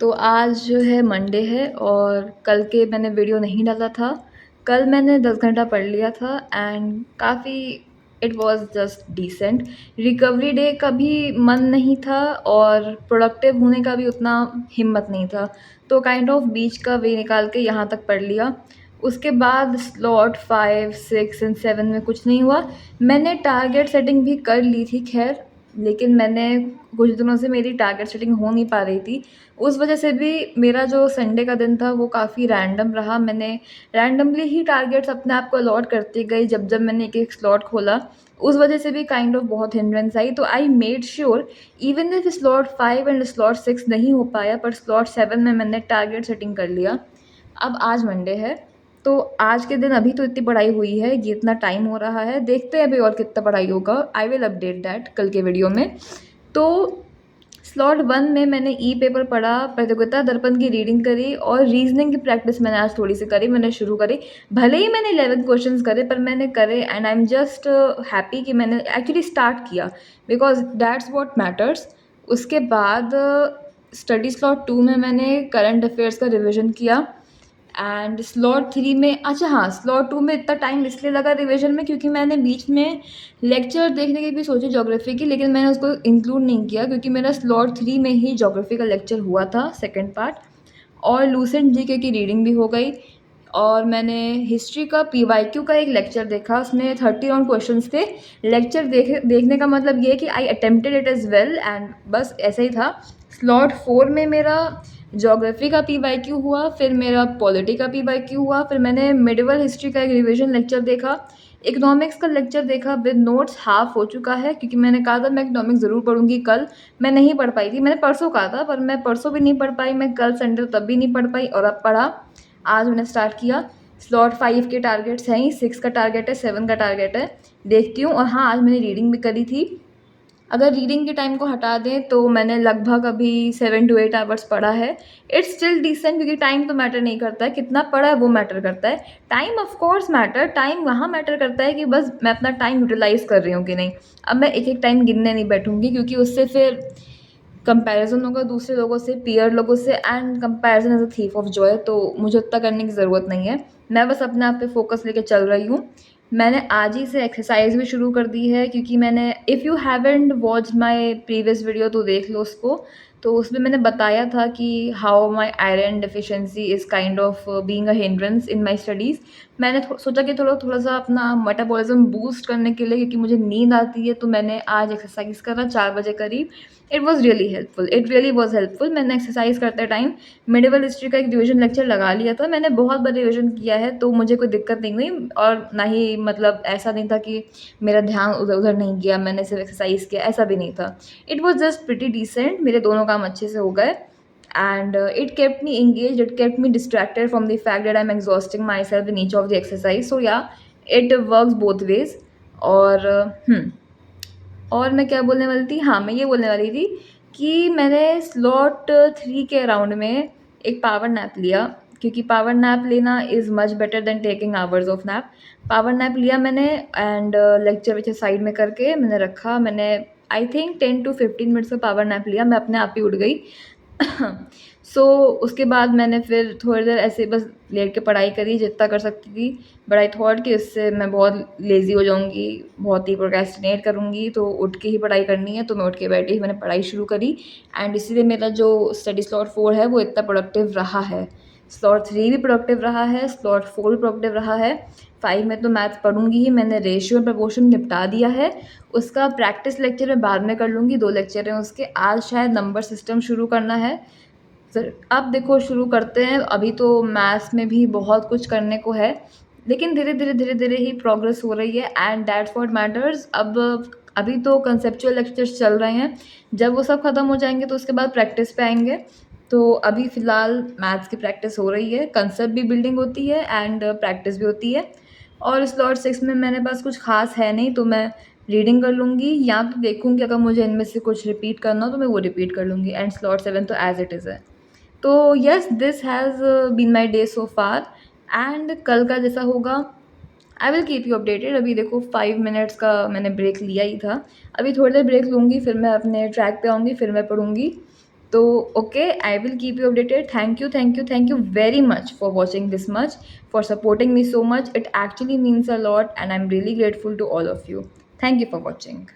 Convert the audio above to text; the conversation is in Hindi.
तो आज जो है मंडे है और कल के मैंने वीडियो नहीं डाला था। कल मैंने 10 घंटा पढ़ लिया था एंड काफ़ी it was just decent. Recovery day का भी मन नहीं था और प्रोडक्टिव होने का भी उतना हिम्मत नहीं था, तो काइंड ऑफ बीच का वे निकाल के यहाँ तक पढ़ लिया। उसके बाद स्लॉट 5, 6 एंड 7 में कुछ नहीं हुआ। मैंने टारगेट सेटिंग भी कर ली थी खैर, लेकिन मैंने कुछ दिनों से मेरी टारगेट सेटिंग हो नहीं पा रही थी। उस वजह से भी मेरा जो संडे का दिन था वो काफ़ी रैंडम रहा। मैंने रैंडमली ही टारगेट्स अपने आप को अलॉट करती गई जब मैंने एक-एक स्लॉट खोला। उस वजह से भी काइंड ऑफ बहुत हिंड्रेंस आई, तो I made sure even if slot 5 and slot 6 नहीं हो पाया, पर स्लॉट 7 में मैंने टारगेट सेटिंग कर लिया। अब आज मंडे है, तो आज के दिन अभी तो इतनी पढ़ाई हुई है, ये इतना टाइम हो रहा है, देखते हैं अभी और कितना पढ़ाई होगा। आई विल अपडेट दैट कल के वीडियो में। तो स्लॉट 1 में मैंने ई पेपर पढ़ा, प्रतियोगिता दर्पण की रीडिंग करी और रीजनिंग की प्रैक्टिस मैंने आज थोड़ी सी करी, मैंने शुरू करी। भले ही मैंने 11 क्वेश्चंस करे, पर मैंने करे and I am just happy कि मैंने एक्चुअली स्टार्ट किया, बिकॉज दैट्स व्हाट मैटर्स। उसके बाद स्टडी स्लॉट 2 में मैंने करंट अफेयर्स का रिविजन किया एंड स्लॉट 3 में, अच्छा हाँ, स्लॉट 2 में इतना टाइम इसलिए लगा रिविजन में क्योंकि मैंने बीच में लेक्चर देखने की भी सोची ज्योग्राफी की, लेकिन मैंने उसको इंक्लूड नहीं किया क्योंकि मेरा स्लॉट 3 में ही ज्योग्राफी का लेक्चर हुआ था सेकंड पार्ट। और लूसेंट जीके की रीडिंग भी हो गई। और मैंने हिस्ट्री का पीवाईक्यू का एक लेक्चर देखा, उसमें 30 ऑन क्वेश्चंस थे। लेक्चर देखने का मतलब ये है कि आई attempted it as well and बस ऐसा ही था। स्लॉट 4 में मेरा ज्योग्राफी का पीवाईक्यू हुआ, फिर मेरा पॉलिटी का पीवाईक्यू हुआ, फिर मैंने मिडिवल हिस्ट्री का एक रिविजन लेक्चर देखा, इकोनॉमिक्स का लेक्चर देखा विद नोट्स हाफ हो चुका है क्योंकि मैंने कहा था मैं इकोनॉमिक्स ज़रूर पढ़ूंगी कल। मैं नहीं पढ़ पाई थी, मैंने परसों कहा था पर मैं परसों भी नहीं पढ़ पाई, मैं कल संडे तब भी नहीं पढ़ पाई और अब पढ़ा। आज मैंने स्टार्ट किया। स्लॉट 5 के टारगेट्स हैं ही, 6 का टारगेट है, 7 का टारगेट है, देखती हूँ। और हाँ, आज मैंने रीडिंग भी करी थी। अगर रीडिंग के टाइम को हटा दें तो मैंने लगभग अभी 7 to 8 आवर्स पढ़ा है। इट्स स्टिल डिसेंट क्योंकि टाइम तो मैटर नहीं करता है, कितना पढ़ा है वो मैटर करता है। Time of course matter, time वहाँ मैटर करता है कि बस मैं अपना टाइम यूटिलाइज़ कर रही हूँ कि नहीं। अब मैं एक-एक टाइम गिनने नहीं बैठूँगी क्योंकि उससे फिर कंपैरिज़न होगा दूसरे लोगों से, पीयर लोगों से, and comparison is a thief of Joy, तो मुझे उतना करने की ज़रूरत नहीं है। मैं बस अपने आप पे फ़ोकस लेके चल रही हूँ। मैंने आज ही से एक्सरसाइज़ भी शुरू कर दी है क्योंकि मैंने, if you haven't watched my previous video तो देख लो उसको। तो उसमें मैंने बताया था कि how my iron deficiency is kind of being a hindrance in my studies. मैंने सोचा कि थोड़ा-सा अपना मेटाबॉलिज़्म बूस्ट करने के लिए, क्योंकि मुझे नींद आती है, तो मैंने आज एक्सरसाइज़ करा 4 बजे करीब। It was really helpful, it really was helpful. मैंने एक्सरसाइज़ करते टाइम मिडिवल हिस्ट्री का एक रिविजन लेक्चर लगा लिया था। मैंने बहुत बार रिविजन किया है तो मुझे कोई दिक्कत नहीं हुई और ना ही मतलब ऐसा नहीं था कि मेरा ध्यान उधर-उधर नहीं गया, मैंने सिर्फ एक्सरसाइज़ किया, ऐसा भी नहीं था। It was just pretty decent, मेरे दोनों काम अच्छे से हो गए and it kept me engaged, it kept me distracted from the fact that I'm exhausting myself in each of the exercise. So yeah, it works both ways. और और मैं क्या बोलने वाली थी, हाँ, मैं ये बोलने वाली थी कि मैंने स्लॉट 3 के अराउंड में एक पावर नैप लिया क्योंकि पावर नैप लेना is much better than taking hours of nap. Power nap लिया मैंने एंड लेक्चर वेक्चर साइड में करके मैंने रखा। मैंने आई थिंक 10 to 15 मिनट्स का पावर नैप लिया, मैं अपने आप ही उठ गई। सो उसके बाद मैंने फिर थोड़ी देर ऐसे बस लेट के पढ़ाई करी जितना कर सकती थी, बट आई थॉट कि इससे मैं बहुत लेज़ी हो जाऊँगी, बहुत ही प्रोक्रेस्टिनेट करूँगी, तो उठ के ही पढ़ाई करनी है। तो मैं उठ के बैठी, मैंने पढ़ाई शुरू करी एंड इसीलिए मेरा जो स्टडी स्लॉट 4 है वो इतना प्रोडक्टिव रहा है। स्लॉट 3 भी प्रोडक्टिव रहा है, स्लॉट 4 भी प्रोडक्टिव रहा है। 5 में तो मैथ पढ़ूँगी ही, मैंने रेशियो और प्रपोर्शन निपटा दिया है। उसका प्रैक्टिस लेक्चर मैं बाद में कर लूँगी, 2 लेक्चर हैं उसके। आज शायद नंबर सिस्टम शुरू करना है। सर अब देखो शुरू करते हैं, अभी तो मैथ्स में भी बहुत कुछ करने को है, लेकिन धीरे-धीरे ही प्रोग्रेस हो रही है एंड दैट्स व्हाट मैटर्स। अब अभी तो कंसेप्चुअल लेक्चर्स चल रहे हैं, जब वो सब खत्म हो जाएँगे तो उसके बाद प्रैक्टिस पे आएँगे। तो अभी फ़िलहाल मैथ्स की प्रैक्टिस हो रही है, कंसेप्ट भी बिल्डिंग होती है एंड प्रैक्टिस भी होती है। और स्लॉट 6 में मेरे पास कुछ ख़ास है नहीं, तो मैं रीडिंग कर लूँगी या तो देखूँगी अगर मुझे इनमें से कुछ रिपीट करना हो तो मैं वो रिपीट कर लूँगी एंड स्लॉट 7 तो एज़ इट इज़ है। तो yes, this has been my day so far and कल का जैसा होगा I will keep you updated. अभी देखो 5 मिनट्स का मैंने ब्रेक लिया ही था, अभी थोड़ी देर ब्रेक लूँगी, फिर मैं अपने ट्रैक पे आऊँगी, फिर मैं पढ़ूँगी। तो okay, I will keep you updated. Thank you very much for watching this much, for supporting me so much. It actually means a lot and I'm really grateful to all of you. Thank you for watching.